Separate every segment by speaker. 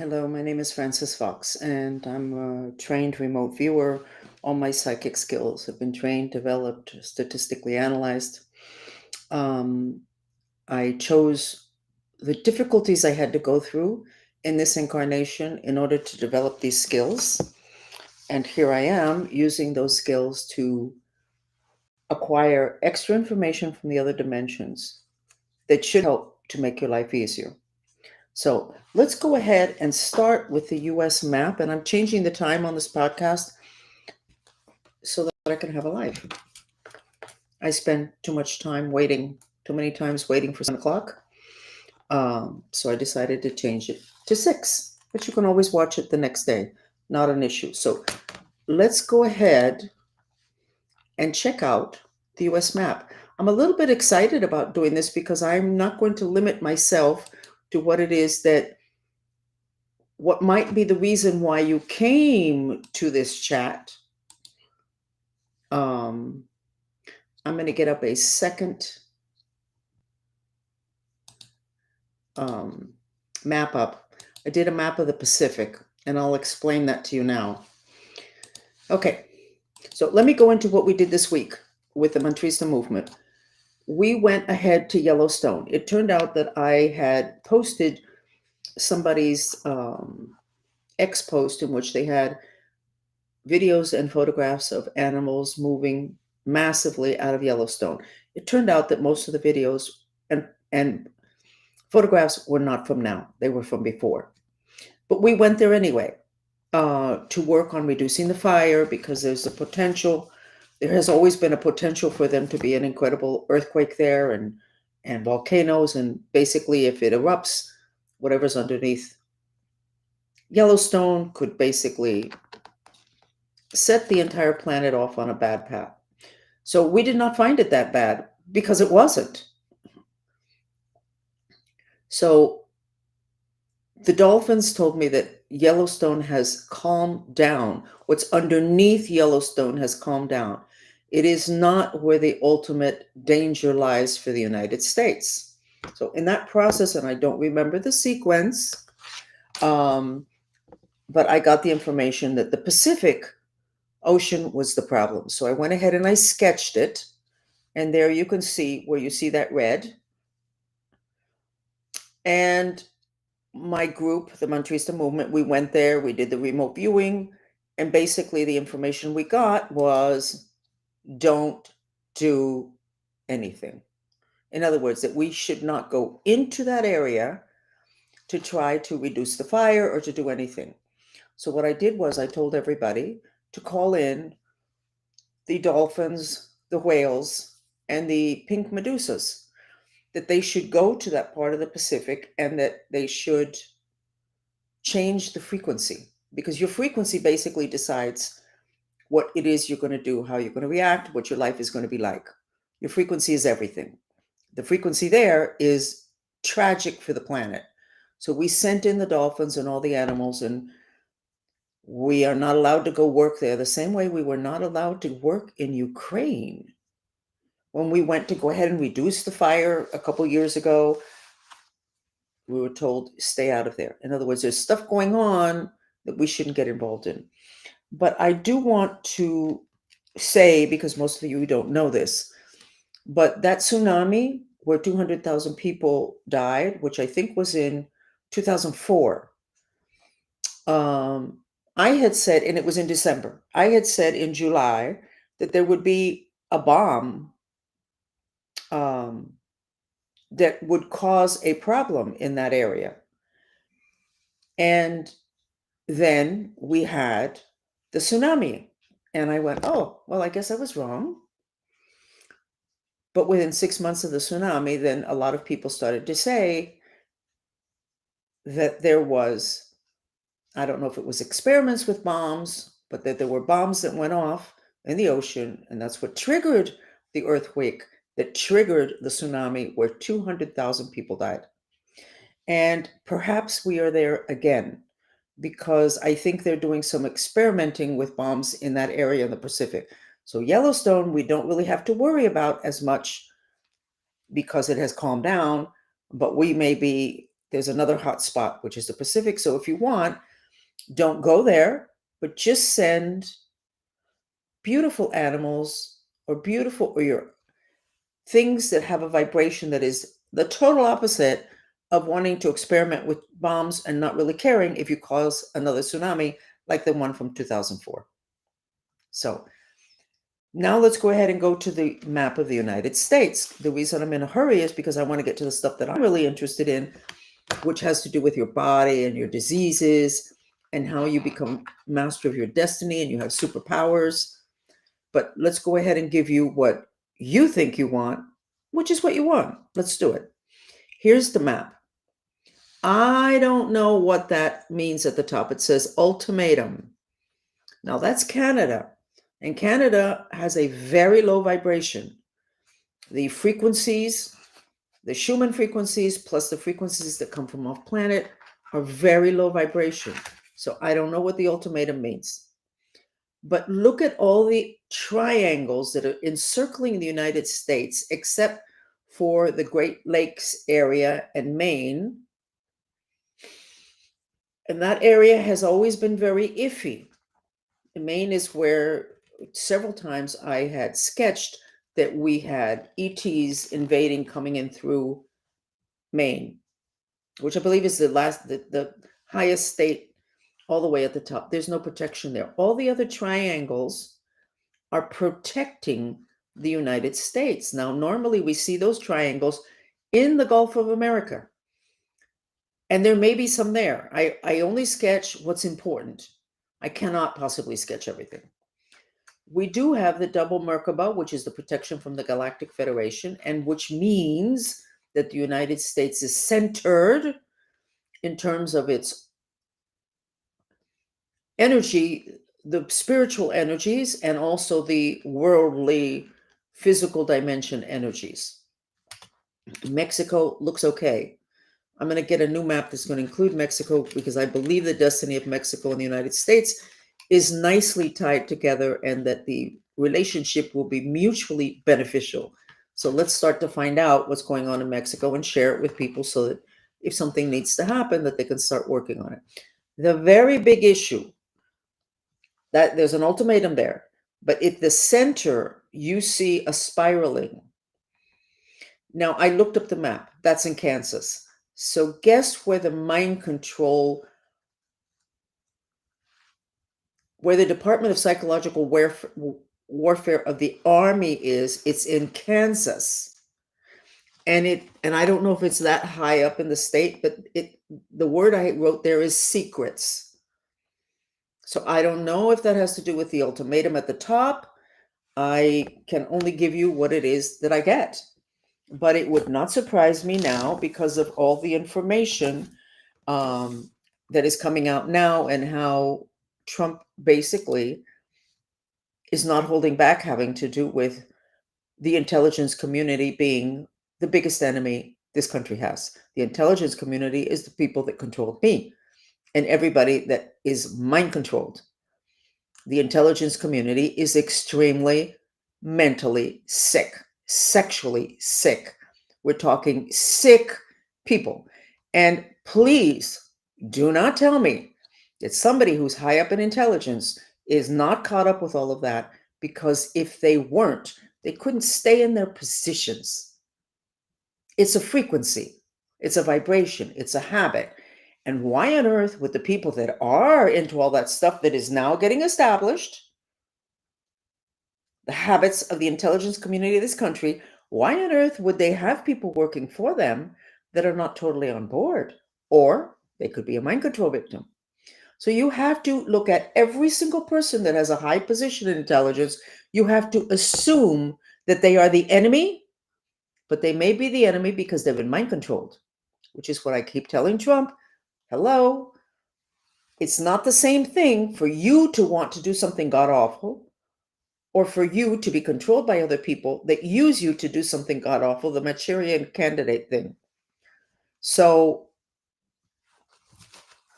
Speaker 1: Hello, my name is Frances Fox, and I'm a trained remote viewer. All my psychic skills have been trained, developed, statistically analyzed. Um, I chose the difficulties I had to go through in this incarnation in order to develop these skills. And here I am using those skills to acquire extra information from the other dimensions that should help to make your life easier. So let's go ahead and start with the US map. And I'm changing the time on this podcast so that I can have a life. I spend too much time waiting, too many times waiting for 7 o'clock. So I decided to change it to 6, but you can always watch it the next day. Not an issue. So let's go ahead and check out the US map. I'm a little bit excited about doing this because I'm not going to limit myself to what it is that what might be the reason why you came to this chat. I'm going to get up a second map up. I did a map of the Pacific, and I'll explain that to you now. Okay, so let me go into what we did this week with the Mantrista movement. We went ahead to Yellowstone. It turned out that I had posted somebody's X post in which they had videos and photographs of animals moving massively out of Yellowstone. It turned out that most of the videos and photographs were not from now, they were from before. But we went there anyway to work on reducing the fire because there's a potential. There has always been a potential for them to be an incredible earthquake there and volcanoes. And basically, if it erupts, whatever's underneath Yellowstone could basically set the entire planet off on a bad path. So we did not find it that bad because it wasn't. So the dolphins told me that Yellowstone has calmed down. What's underneath Yellowstone has calmed down. It is not where the ultimate danger lies for the United States. So in that process, and I don't remember the sequence, but I got the information that the Pacific Ocean was the problem. So I went ahead and I sketched it. And there you can see where you see that red. And my group, the Mantrista movement, we went there, we did the remote viewing, and basically the information we got was don't do anything. In other words, that we should not go into that area to try to reduce the fire or to do anything. So what I did was I told everybody to call in the dolphins, the whales, and the pink medusas, that they should go to that part of the Pacific and that they should change the frequency, because your frequency basically decides what it is you're going to do, how you're going to react, what your life is going to be like. Your frequency is everything. The frequency there is tragic for the planet. So we sent in the dolphins and all the animals, and we are not allowed to go work there the same way we were not allowed to work in Ukraine. When we went to go ahead and reduce the fire a couple years ago, we were told, stay out of there. In other words, there's stuff going on that we shouldn't get involved in. But I do want to say, because most of you don't know this, but that tsunami where 200,000 people died, which I think was in 2004, I had said, and it was in December, I had said in July that there would be a bomb that would cause a problem in that area. And then we had the tsunami. And I went, oh, well, I guess I was wrong. But within 6 months of the tsunami, then a lot of people started to say that there was, I don't know if it was experiments with bombs, but that there were bombs that went off in the ocean. And that's what triggered the earthquake that triggered the tsunami where 200,000 people died. And perhaps we are there again, because I think they're doing some experimenting with bombs in that area in the Pacific. So Yellowstone, we don't really have to worry about as much because it has calmed down, but we may be There's another hot spot, which is the Pacific. So if you want, don't go there, but just send beautiful animals or your things that have a vibration that is the total opposite of wanting to experiment with bombs and not really caring if you cause another tsunami like the one from 2004. So now let's go ahead and go to the map of the United States. The reason I'm in a hurry is because I want to get to the stuff that I'm really interested in, which has to do with your body and your diseases and how you become master of your destiny and you have superpowers. But let's go ahead and give you what you think you want, which is what you want. Let's do it. Here's the map. I don't know what that means at the top. It says ultimatum. Now that's Canada. And Canada has a very low vibration. The frequencies, the Schumann frequencies, plus the frequencies that come from off planet are very low vibration. So I don't know what the ultimatum means. But look at all the triangles that are encircling the United States, except for the Great Lakes area and Maine. And that area has always been very iffy. Maine is where several times I had sketched that we had ETs invading, coming in through Maine, which I believe is the highest state all the way at the top. There's no protection there. All the other triangles are protecting the United States. Now, normally we see those triangles in the Gulf of America, and there may be some there. I only sketch what's important. I cannot possibly sketch everything. We do have the double Merkaba, which is the protection from the Galactic Federation, and which means that the United States is centered in terms of its energy, the spiritual energies, and also the worldly physical dimension energies. Mexico looks okay. I'm going to get a new map that's going to include Mexico because I believe the destiny of Mexico and the United States is nicely tied together and that the relationship will be mutually beneficial. So let's start to find out what's going on in Mexico and share it with people so that if something needs to happen, that they can start working on it. The very big issue, that there's an ultimatum there, but at the center, you see a spiraling. Now, I looked up the map. That's in Kansas. So guess where the mind control, where the Department of Psychological Warfare of the Army is? It's in Kansas. And I don't know if it's that high up in the state, but the word I wrote there is secrets. So I don't know if that has to do with the ultimatum at the top. I can only give you what it is that I get. But it would not surprise me now because of all the information that is coming out now and how Trump basically is not holding back, having to do with the intelligence community being the biggest enemy this country has. The intelligence community is the people that control me and everybody that is mind controlled. The intelligence community is extremely mentally sick, sexually sick. We're talking sick people. And please do not tell me that somebody who's high up in intelligence is not caught up with all of that, because if they weren't, they couldn't stay in their positions. It's a frequency, it's a vibration, it's a habit. And why on earth would the people that are into all that stuff that is now getting established, the habits of the intelligence community of this country, why on earth would they have people working for them that are not totally on board? Or they could be a mind control victim. So you have to look at every single person that has a high position in intelligence. You have to assume that they are the enemy, but they may be the enemy because they've been mind controlled, which is what I keep telling Trump. Hello. It's not the same thing for you to want to do something god-awful or for you to be controlled by other people that use you to do something god-awful, the Manchurian candidate thing. So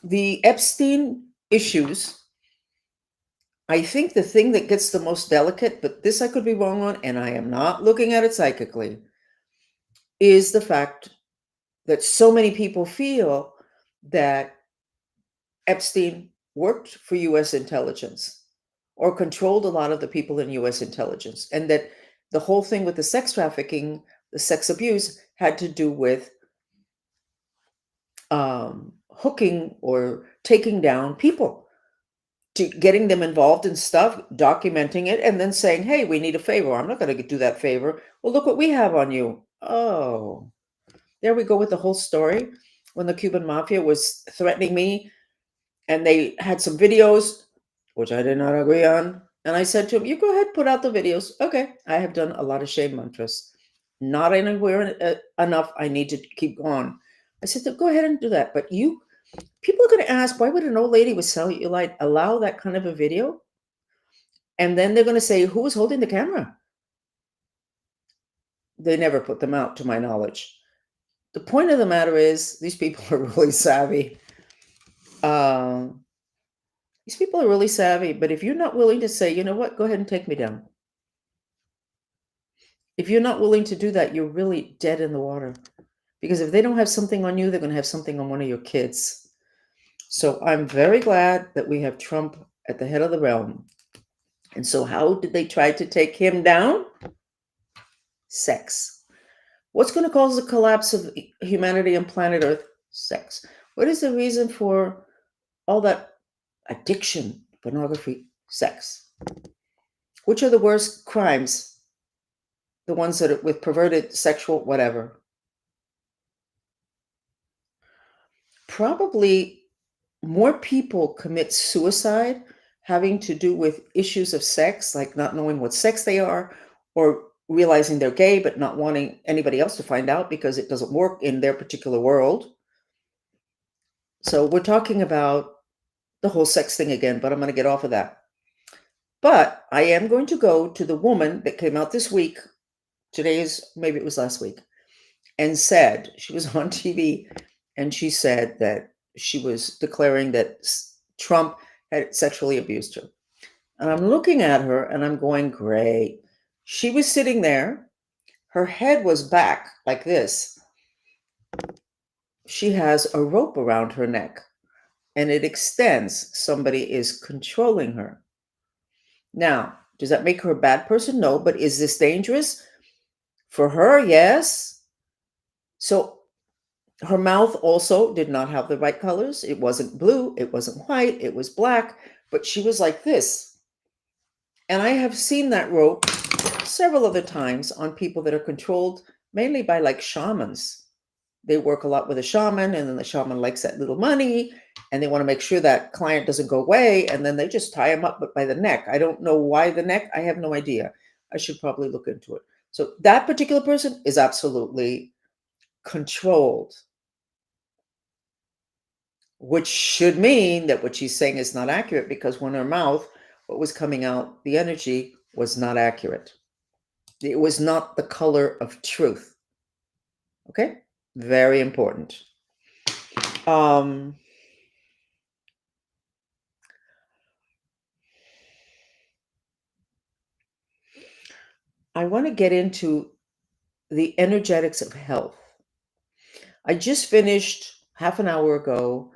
Speaker 1: the Epstein issues, I think the thing that gets the most delicate, but this I could be wrong on, and I am not looking at it psychically, is the fact that so many people feel that Epstein worked for US intelligence or controlled a lot of the people in US intelligence, and that the whole thing with the sex trafficking, the sex abuse, had to do with hooking or taking down people, to getting them involved in stuff, documenting it, and then saying, hey, we need a favor. I'm not going to do that favor. Well, look what we have on you. Oh, there we go with the whole story. When the Cuban mafia was threatening me, and they had some videos, which I did not agree on. And I said to him, you go ahead, put out the videos. Okay. I have done a lot of shame mantras. Not anywhere enough. I need to keep going. I said, go ahead and do that. But people are going to ask, why would an old lady with cellulite allow that kind of a video? And then they're going to say, who was holding the camera? They never put them out, to my knowledge. The point of the matter is, these people are really savvy. These people are really savvy, but if you're not willing to say, you know what, go ahead and take me down. If you're not willing to do that, you're really dead in the water. Because if they don't have something on you, they're going to have something on one of your kids. So I'm very glad that we have Trump at the head of the realm. And so how did they try to take him down? Sex. What's going to cause the collapse of humanity and planet Earth? Sex. What is the reason for all that addiction, pornography, sex? Which are the worst crimes? The ones that are with perverted sexual whatever. Probably more people commit suicide having to do with issues of sex, like not knowing what sex they are, or realizing they're gay but not wanting anybody else to find out because it doesn't work in their particular world. So we're talking about the whole sex thing again, but I'm going to get off of that. But I am going to go to the woman that came out this week. Maybe it was last week, and said, she was on TV, and she said that she was declaring that Trump had sexually abused her. And I'm looking at her and I'm going, great. She was sitting there. Her head was back like this. She has a rope around her neck and it extends. Somebody is controlling her. Now, does that make her a bad person? No, but is this dangerous? For her, yes. So her mouth also did not have the right colors. It wasn't blue, it wasn't white, it was black, but she was like this. And I have seen that rope several other times on people that are controlled mainly by like shamans. They work a lot with a shaman, and then the shaman likes that little money, and they want to make sure that client doesn't go away, and then they just tie him up but by the neck. I don't know why the neck. I have no idea. I should probably look into it. So that particular person is absolutely controlled, which should mean that what she's saying is not accurate, because when her mouth, what was coming out, the energy was not accurate. It was not the color of truth. Okay? Very important. I want to get into the energetics of health. I just finished half an hour ago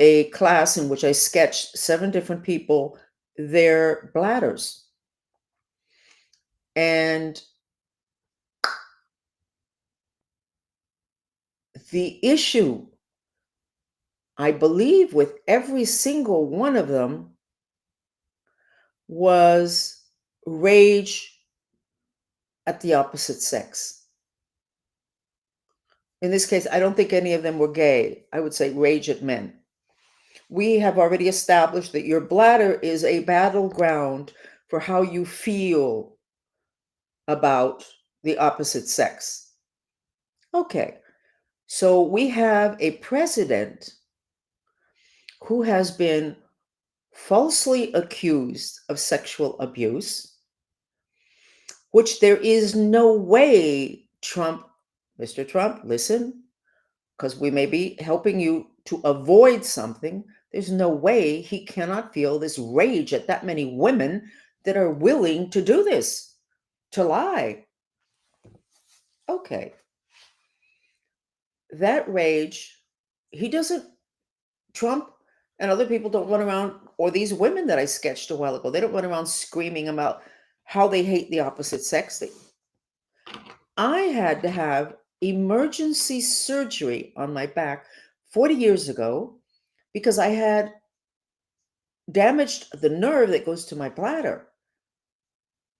Speaker 1: a class in which I sketched 7 different people, their bladders. And the issue, I believe, with every single one of them was rage at the opposite sex. In this case, I don't think any of them were gay. I would say rage at men. We have already established that your bladder is a battleground for how you feel about the opposite sex. Okay, so we have a president who has been falsely accused of sexual abuse, which there is no way Mr. Trump, listen, because we may be helping you to avoid something. There's no way he cannot feel this rage at that many women that are willing to do this, to lie. Okay. that rage, he doesn't, Trump and other people don't run around, or these women that I sketched a while ago, they don't run around screaming about how they hate the opposite sex. I had to have emergency surgery on my back 40 years ago because I had damaged the nerve that goes to my bladder.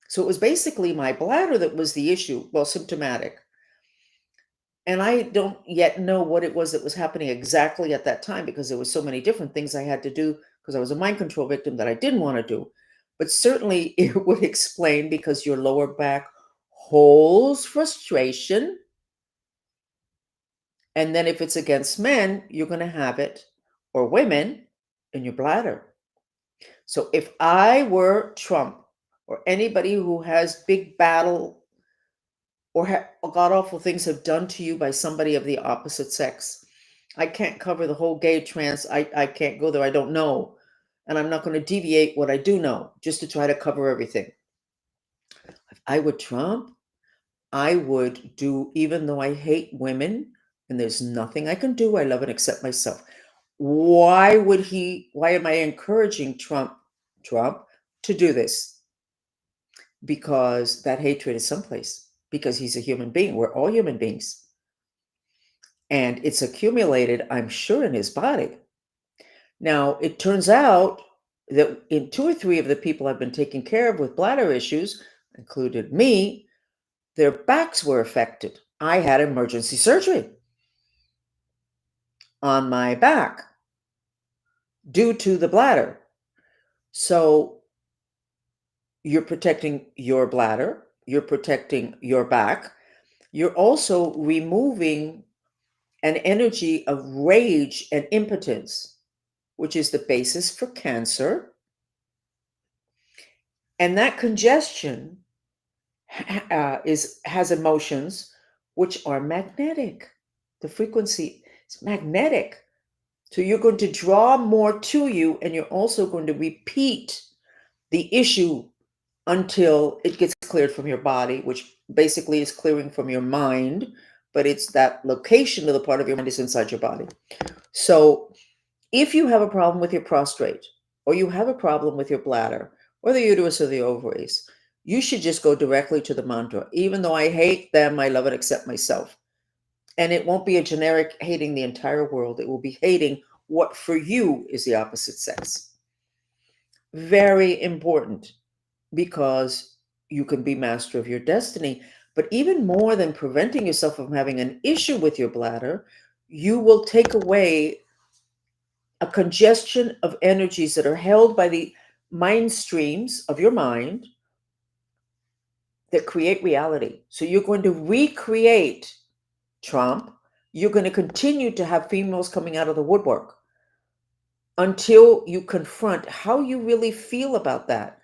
Speaker 1: So it was basically my bladder that was the issue, well, symptomatic. And I don't yet know what it was that was happening exactly at that time because there were so many different things I had to do because I was a mind control victim that I didn't want to do. But certainly it would explain because your lower back holds frustration. And then if it's against men, you're going to have it, or women, in your bladder. So if I were Trump or anybody who has big battle or god awful things have done to you by somebody of the opposite sex, I can't cover the whole gay trans. I can't go there. I don't know. And I'm not going to deviate what I do know just to try to cover everything. If I were Trump, I would do, even though I hate women and there's nothing I can do, I love and accept myself. Why am I encouraging Trump to do this? Because that hatred is someplace, because he's a human being. We're all human beings. And it's accumulated, I'm sure, in his body. Now, it turns out that in 2 or 3 of the people I've been taking care of with bladder issues, included me, their backs were affected. I had emergency surgery on my back due to the bladder. So you're protecting your bladder, you're protecting your back, you're also removing an energy of rage and impotence, which is the basis for cancer. And that congestion has emotions which are magnetic. The frequency is magnetic. So you're going to draw more to you, and you're also going to repeat the issue until it gets cleared from your body, which basically is clearing from your mind, but it's that location of the part of your mind is inside your body. So if you have a problem with your prostate, or you have a problem with your bladder, or the uterus or the ovaries, you should just go directly to the mantra. Even though I hate them, I love and accept myself. And it won't be a generic hating the entire world. It will be hating what for you is the opposite sex. Very important, because you can be master of your destiny. But even more than preventing yourself from having an issue with your bladder, you will take away a congestion of energies that are held by the mind streams of your mind that create reality. So you're going to recreate Trump. You're going to continue to have females coming out of the woodwork until you confront how you really feel about that.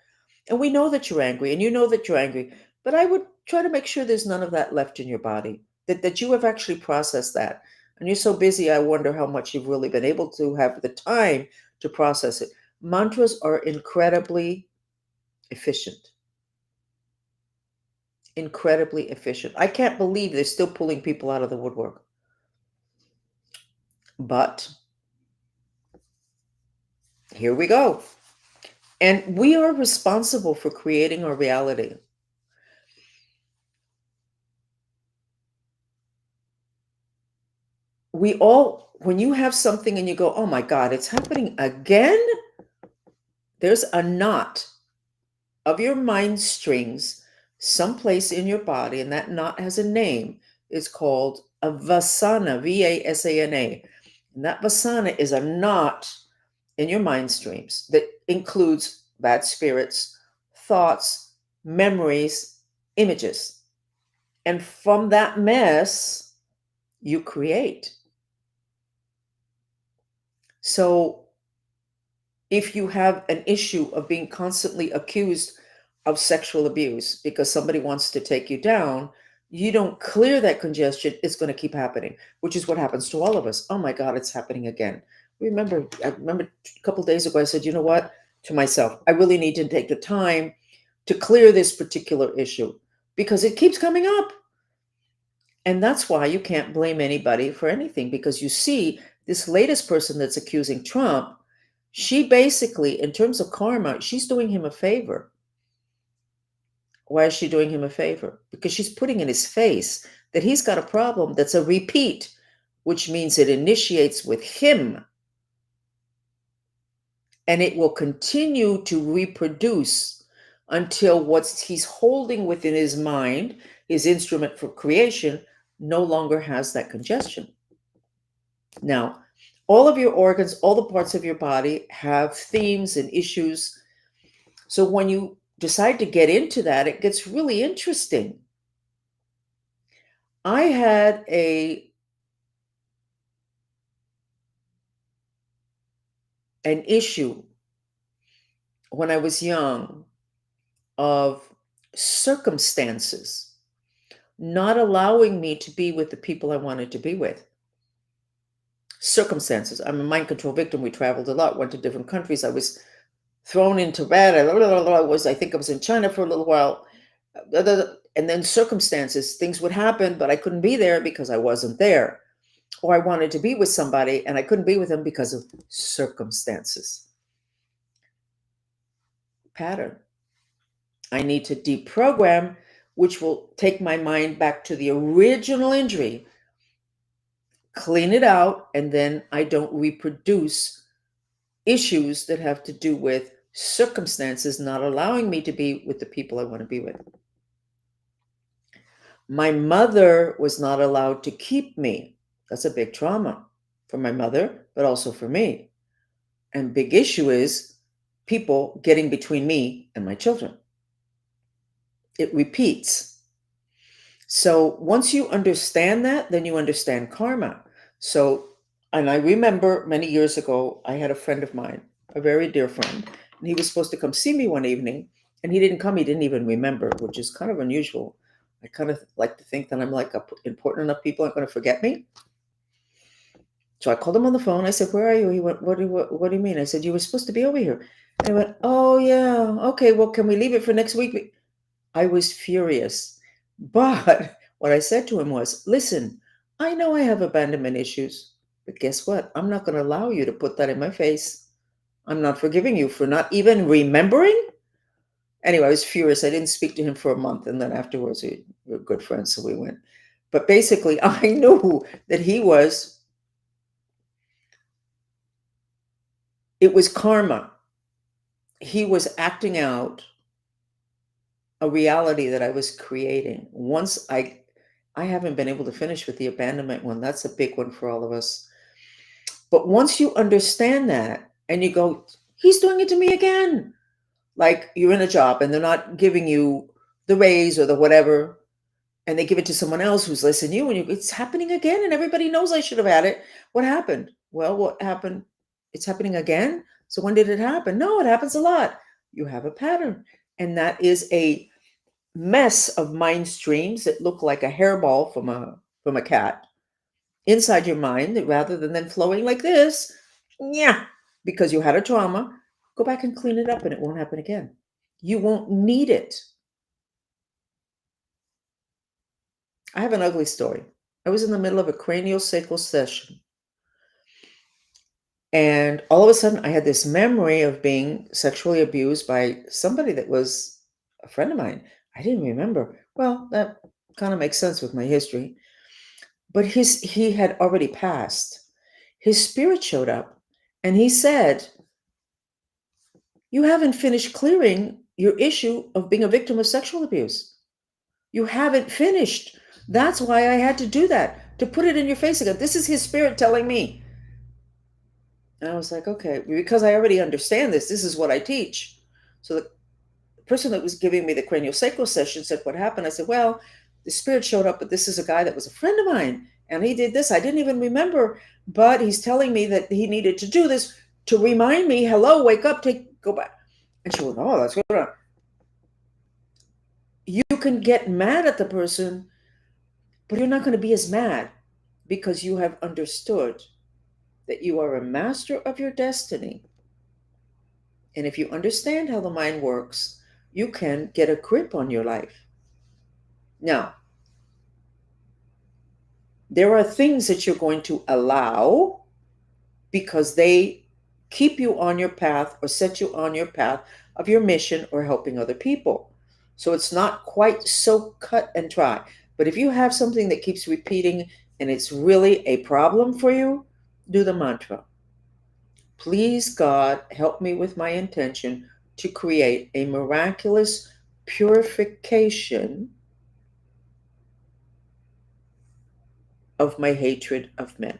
Speaker 1: And we know that you're angry, and you know that you're angry, but I would try to make sure there's none of that left in your body, that you have actually processed that. And you're so busy, I wonder how much you've really been able to have the time to process it. Mantras are incredibly efficient. Incredibly efficient. I can't believe they're still pulling people out of the woodwork. But here we go. And we are responsible for creating our reality. We all, when you have something and you go, oh my God, it's happening again, there's a knot of your mind strings someplace in your body, and that knot has a name. It's called a vasana, Vasana. And that vasana is a knot in your mind streams that includes bad spirits, thoughts, memories, images. And from that mess, you create. So if you have an issue of being constantly accused of sexual abuse because somebody wants to take you down, you don't clear that congestion, it's going to keep happening, which is what happens to all of us. Oh my God, it's happening again. I remember a couple of days ago, I said, you know what, to myself, I really need to take the time to clear this particular issue because it keeps coming up. And that's why you can't blame anybody for anything, because you see, this latest person that's accusing Trump, she basically, in terms of karma, she's doing him a favor. Why is she doing him a favor? Because she's putting in his face that he's got a problem that's a repeat, which means it initiates with him and it will continue to reproduce until what he's holding within his mind, his instrument for creation, no longer has that congestion. Now, all of your organs, all the parts of your body have themes and issues. So when you decide to get into that, it gets really interesting. I had an issue when I was young of circumstances not allowing me to be with the people I wanted to be with. Circumstances. I'm a mind control victim. We traveled a lot, went to different countries. I was thrown into Tibet. I think I was in China for a little while. And then circumstances, things would happen, but I couldn't be there because I wasn't there. Or I wanted to be with somebody and I couldn't be with them because of circumstances. Pattern. I need to deprogram, which will take my mind back to the original injury, clean it out, and then I don't reproduce issues that have to do with circumstances not allowing me to be with the people I want to be with. My mother was not allowed to keep me. That's a big trauma for my mother, but also for me. And big issue is people getting between me and my children. It repeats. So once you understand that, then you understand karma. So, and I remember many years ago, I had a friend of mine, a very dear friend, and he was supposed to come see me one evening, and he didn't come. He didn't even remember, which is kind of unusual. I kind of like to think that I'm like important enough people aren't going to forget me. So I called him on the phone. I said, "Where are you?" He went, "What do you mean?" I said, "You were supposed to be over here." And he went, "Oh yeah, okay. Well, can we leave it for next week?" I was furious. But what I said to him was, "Listen, I know I have abandonment issues, but guess what? I'm not going to allow you to put that in my face. I'm not forgiving you for not even remembering." Anyway, I was furious. I didn't speak to him for a month. And then afterwards, we were good friends. So we went. But basically, I knew that it was karma. He was acting out a reality that I was creating. Once I haven't been able to finish with the abandonment one. That's a big one for all of us. But once you understand that and you go, he's doing it to me again. Like you're in a job and they're not giving you the raise or the whatever, and they give it to someone else who's less than you, and it's happening again, and everybody knows I should have had it. What happened? Well, what happened? It's happening again. So when did it happen? No, it happens a lot. You have a pattern. And that is a mess of mind streams that look like a hairball from a cat inside your mind, that rather than then flowing like this, yeah, because you had a trauma, go back and clean it up and it won't happen again. You won't need it. I have an ugly story. I was in the middle of a craniosacral session, and all of a sudden I had this memory of being sexually abused by somebody that was a friend of mine. I didn't remember. Well, that kind of makes sense with my history. But he had already passed. His spirit showed up and he said, "You haven't finished clearing your issue of being a victim of sexual abuse. You haven't finished. That's why I had to do that, to put it in your face again." This is his spirit telling me. And I was like, okay, because I already understand this. This is what I teach. So the person that was giving me the craniosacral session said, "What happened?" I said, "Well, the spirit showed up, but this is a guy that was a friend of mine. And he did this. I didn't even remember, but he's telling me that he needed to do this to remind me, hello, wake up, go back." And she went, "Oh, that's good." You can get mad at the person, but you're not going to be as mad because you have understood that you are a master of your destiny. And if you understand how the mind works, you can get a grip on your life. Now, There are things that you're going to allow because they keep you on your path or set you on your path of your mission or helping other people. So it's not quite so cut and dry. But if you have something that keeps repeating and it's really a problem for you, do the mantra. Please, God, help me with my intention to create a miraculous purification of my hatred of men.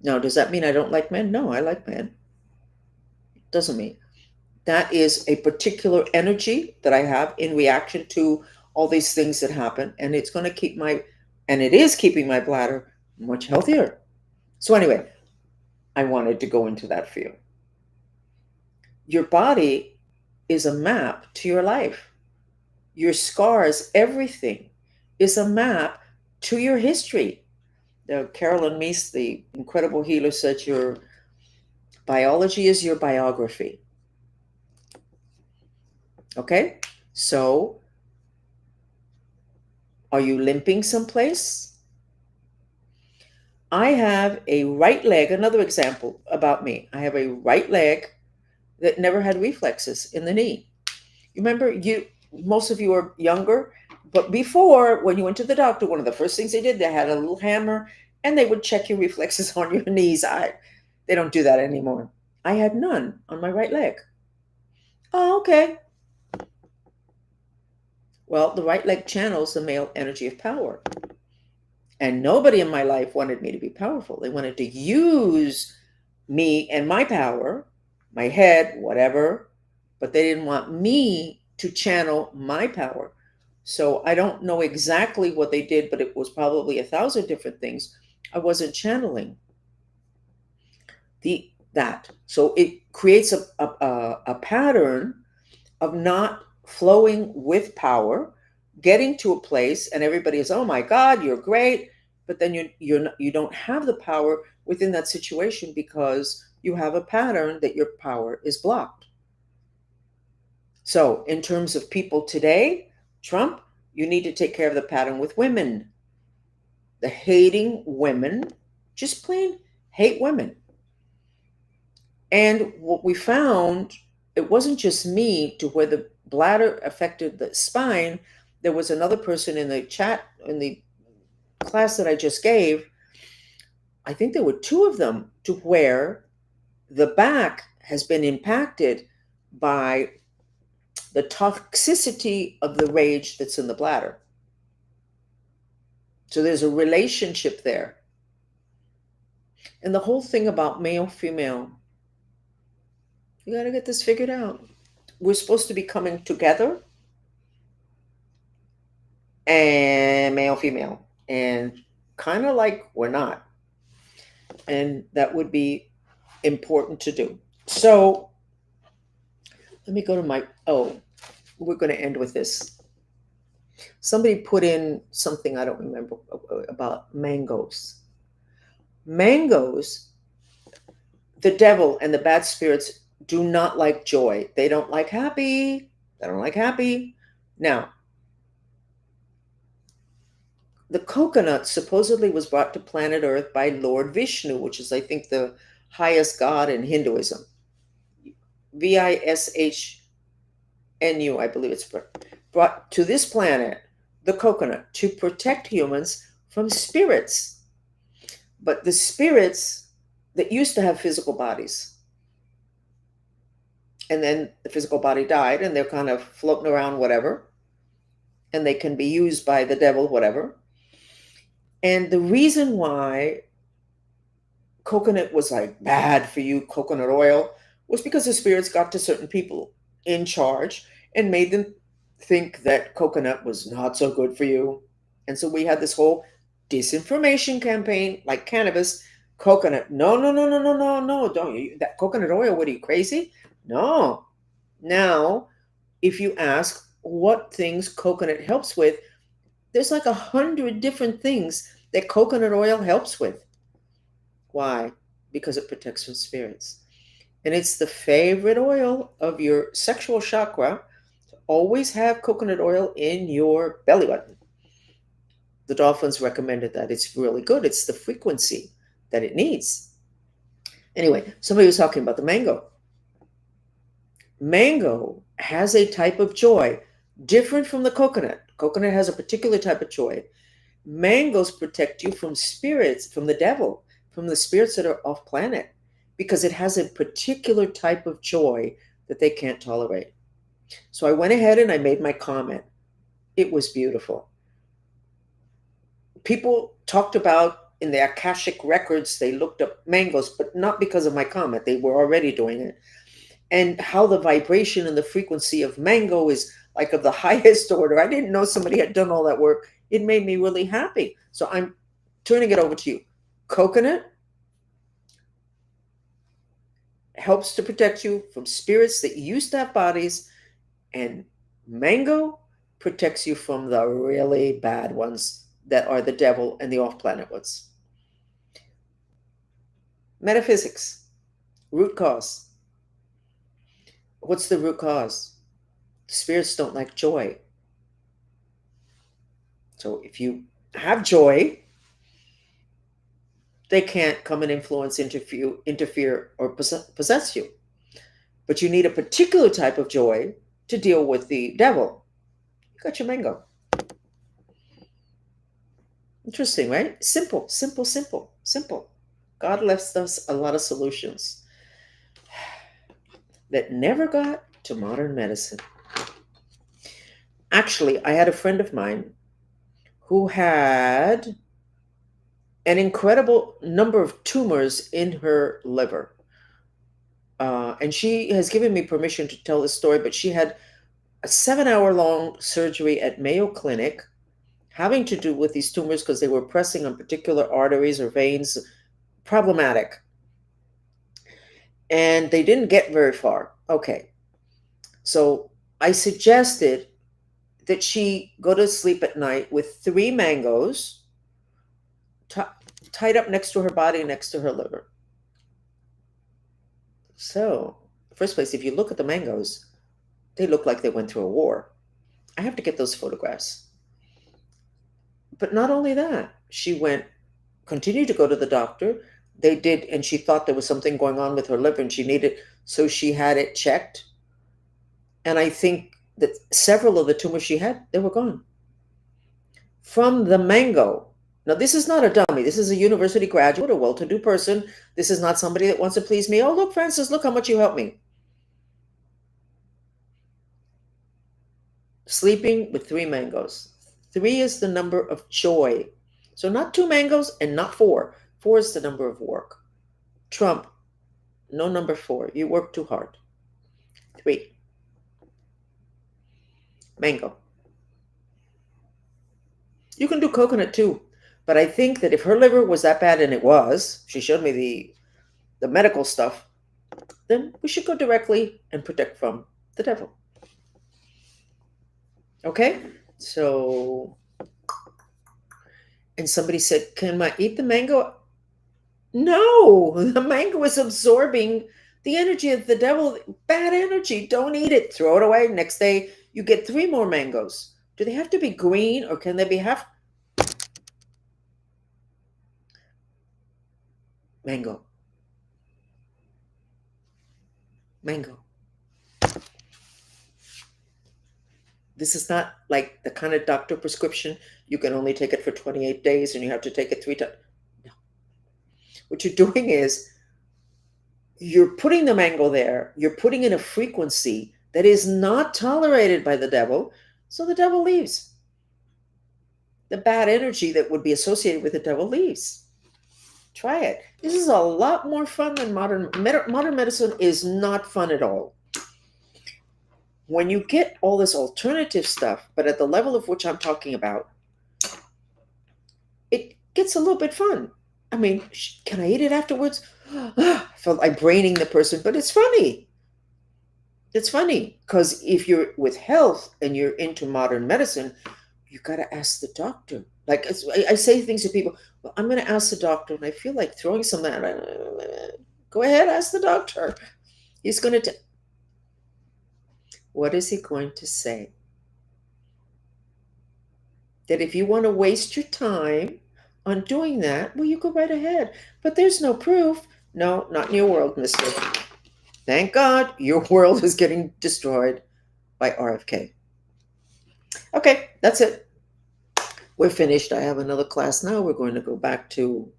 Speaker 1: Now, does that mean I don't like men? No, I like men. It doesn't mean. That is a particular energy that I have in reaction to all these things that happen. And it's going to keep and it is keeping my bladder much healthier. So, anyway, I wanted to go into that field. Your body is a map to your life. Your scars, everything is a map to your history. Carolyn Meese, the incredible healer, said your biology is your biography. Okay? So, are you limping someplace? I have a right leg, another example about me. I have a right leg that never had reflexes in the knee. You remember, most of you are younger, but before, when you went to the doctor, one of the first things they did, they had a little hammer and they would check your reflexes on your knees. They don't do that anymore. I had none on my right leg. Oh, okay. Well, the right leg channels the male energy of power. And nobody in my life wanted me to be powerful. They wanted to use me and my power, my head, whatever, but they didn't want me to channel my power. So I don't know exactly what they did, but it was probably 1,000 different things. I wasn't channeling that. So it creates a pattern of not flowing with power, getting to a place, and everybody is, oh my God, you're great. But then you don't have the power within that situation because you have a pattern that your power is blocked. So, in terms of people today, Trump, you need to take care of the pattern with women. The hating women, just plain hate women. And what we found, it wasn't just me to where the bladder affected the spine. There was another person in the chat, in the class that I just gave. I think there were two of them to where the back has been impacted by the toxicity of the rage that's in the bladder. So there's a relationship there. And the whole thing about male, female, you got to get this figured out. We're supposed to be coming together, and male, female, and kind of like we're not. And that would be important to do. So let me go to we're going to end with this. Somebody put in something I don't remember about mangoes. Mangoes, the devil and the bad spirits do not like joy. They don't like happy. They don't like happy. Now, the coconut supposedly was brought to planet Earth by Lord Vishnu, which is, I think, the highest god in Hinduism. Vishnu, I believe it's brought to this planet, the coconut, to protect humans from spirits. But the spirits that used to have physical bodies, and then the physical body died, and they're kind of floating around, whatever, and they can be used by the devil, whatever. And the reason why coconut was like bad for you, coconut oil, was because the spirits got to certain people in charge and made them think that coconut was not so good for you. And so we had this whole disinformation campaign, like cannabis. Coconut, no, no, no, no, no, no, no, don't you, that coconut oil, what are you, crazy? No. Now, if you ask what things coconut helps with, there's like 100 different things that coconut oil helps with. Why? Because it protects from spirits. And it's the favorite oil of your sexual chakra. Always have coconut oil in your belly button. The dolphins recommended that. It's really good. It's the frequency that it needs. Anyway, somebody was talking about the mango. Mango has a type of joy different from the coconut. Coconut has a particular type of joy. Mangoes protect you from spirits, from the devil, from the spirits that are off planet, because it has a particular type of joy that they can't tolerate. So I went ahead and I made my comment. It was beautiful. People talked about in the Akashic records, they looked up mangoes, but not because of my comment. They were already doing it. And how the vibration and the frequency of mango is like of the highest order. I didn't know somebody had done all that work. It made me really happy. So I'm turning it over to you. Coconut helps to protect you from spirits that used to have bodies, and mango protects you from the really bad ones that are the devil and the off-planet ones. Metaphysics, root cause. What's the root cause? Spirits don't like joy. So if you have joy, they can't come and influence, interfere, or possess you. But you need a particular type of joy to deal with the devil. You got your mango. Interesting, right? Simple, simple, simple, simple. God left us a lot of solutions that never got to modern medicine. Actually, I had a friend of mine who had an incredible number of tumors in her liver. And she has given me permission to tell this story, but she had a 7 hour long surgery at Mayo Clinic having to do with these tumors because they were pressing on particular arteries or veins, problematic. And they didn't get very far. Okay. So I suggested that she go to sleep at night with 3 mangoes tied up next to her body, next to her liver. So, first place, if you look at the mangoes, they look like they went through a war. I have to get those photographs. But not only that, she continued to go to the doctor. They did, and she thought there was something going on with her liver and she needed, so she had it checked. And I think that several of the tumors she had, they were gone. From the mango. Now, this is not a dummy. This is a university graduate, a well-to-do person. This is not somebody that wants to please me. Oh, look, Francis, look how much you helped me. Sleeping with 3 mangoes. 3 is the number of joy. So not 2 mangoes and not 4. 4 is the number of work. Trump, no number 4. You work too hard. 3. Mango. You can do coconut too. But I think that if her liver was that bad, and it was, she showed me the medical stuff, then we should go directly and protect from the devil. Okay? So, and somebody said, can I eat the mango? No, the mango is absorbing the energy of the devil. Bad energy. Don't eat it. Throw it away. Next day, you get 3 more mangoes. Do they have to be green or can they be half? Mango. Mango. This is not like the kind of doctor prescription you can only take it for 28 days and you have to take it 3 times. No. What you're doing is you're putting the mango there, you're putting in a frequency that is not tolerated by the devil, so the devil leaves. The bad energy that would be associated with the devil leaves. Try it. This is a lot more fun than modern medicine is not fun at all. When you get all this alternative stuff, but at the level of which I'm talking about, it gets a little bit fun. I mean, can I eat it afterwards? I felt like braining the person, but it's funny. It's funny because if you're with health and you're into modern medicine, you got to ask the doctor. Like I say things to people, well, I'm going to ask the doctor, and I feel like throwing something at. Go ahead, ask the doctor. He's going to. What is he going to say? that if you want to waste your time on doing that, well, you go right ahead. But there's no proof. No, not in your world, mister. Thank God your world is getting destroyed by RFK. Okay, that's it. We're finished. I have another class now. We're going to go back to,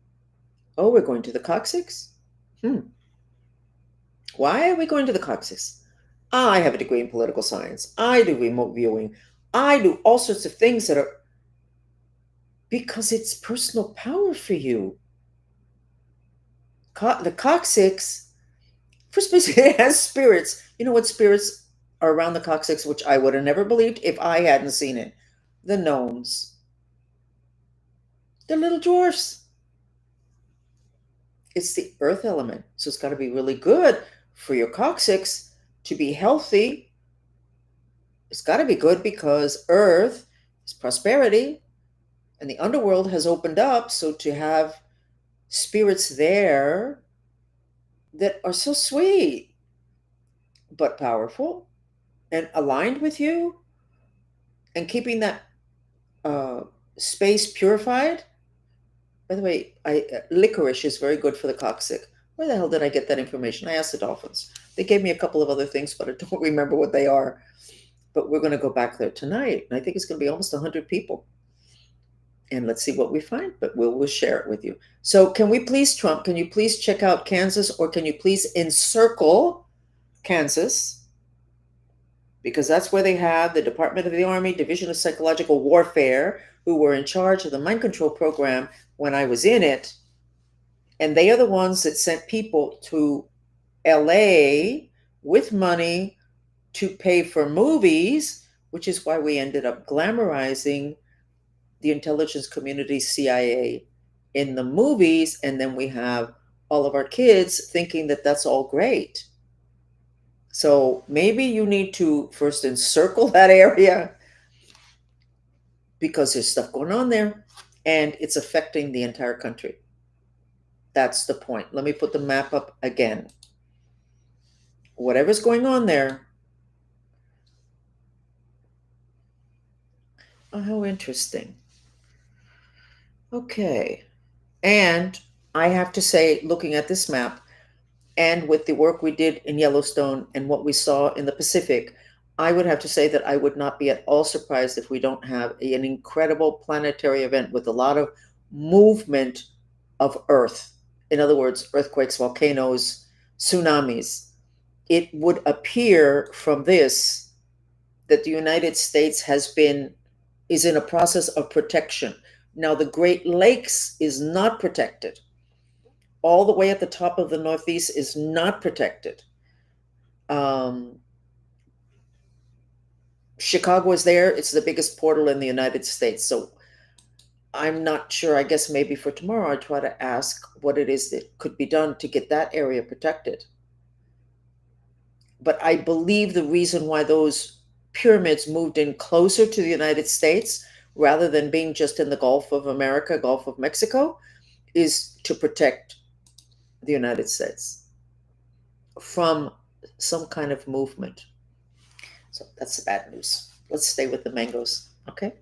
Speaker 1: oh, we're going to the coccyx? Why are we going to the coccyx? I have a degree in political science. I do remote viewing. I do all sorts of things that are because it's personal power for you. The coccyx, first place, it has spirits. You know what spirits are around the coccyx, which I would have never believed if I hadn't seen it? The gnomes. They're little dwarfs. It's the earth element. So it's got to be really good for your coccyx to be healthy. It's got to be good because earth is prosperity and the underworld has opened up. So to have spirits there that are so sweet but powerful and aligned with you and keeping that uh, space purified. By the way, licorice is very good for the coccyx. Where the hell did I get that information? I asked the dolphins. They gave me a couple of other things, but I don't remember what they are. But we're going to go back there tonight. And I think it's going to be almost 100 people. And let's see what we find, but we'll share it with you. So can we please, Trump, can you please check out Kansas, or can you please encircle Kansas? Because that's where they have the Department of the Army, Division of Psychological Warfare, who were in charge of the mind control program when I was in it. And they are the ones that sent people to LA with money to pay for movies, which is why we ended up glamorizing the intelligence community, CIA, in the movies. And then we have all of our kids thinking that that's all great. So maybe you need to first encircle that area because there's stuff going on there and it's affecting the entire country. That's the point. Let me put the map up again. Whatever's going on there. Oh, how interesting. Okay. And I have to say, looking at this map, and with the work we did in Yellowstone and what we saw in the Pacific, I would have to say that I would not be at all surprised if we don't have an incredible planetary event with a lot of movement of Earth. In other words, earthquakes, volcanoes, tsunamis. It would appear from this that the United States is in a process of protection. Now, the Great Lakes is not protected. All the way at the top of the Northeast is not protected. Chicago is there. It's the biggest portal in the United States. So I'm not sure. I guess maybe for tomorrow, I try to ask what it is that could be done to get that area protected. But I believe the reason why those pyramids moved in closer to the United States rather than being just in the Gulf of America, Gulf of Mexico, is to protect the United States from some kind of movement. So that's the bad news. Let's stay with the mangoes. Okay.